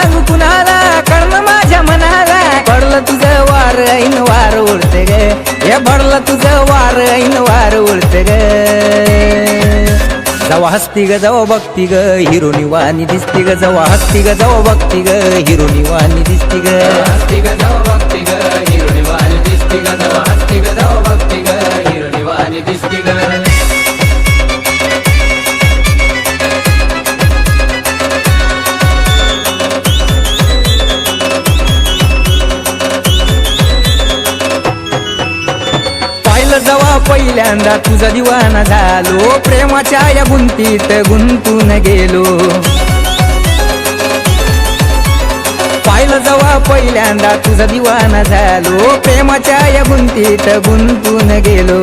सांगू कुणाला कळलं माझ्या मनाला पडलं तुझं वार ऐन वार उडते ग हे पडलं तुझं वार ऐन वार उडते ग जवा हसती ग जवा बघती ग हिरोनी वाणी दिसती ग जवा हसती ग जवा बघती ग हिरोनी वाणी दिसती ग हसती ग जवा बघती ग हिरोनी वाणी दिसती ग जवा हसती ग जवा बघती ग हिरोनी वाणी दिसती ग जवा पहिल्यांदा तुझा दिवाना झालो प्रेमाच्या या गुंतीत गुंतून गेलो पाहिलं जवा पहिल्यांदा तुझा दिवाना झालो प्रेमाच्या या गुंतीत गुंतून गेलो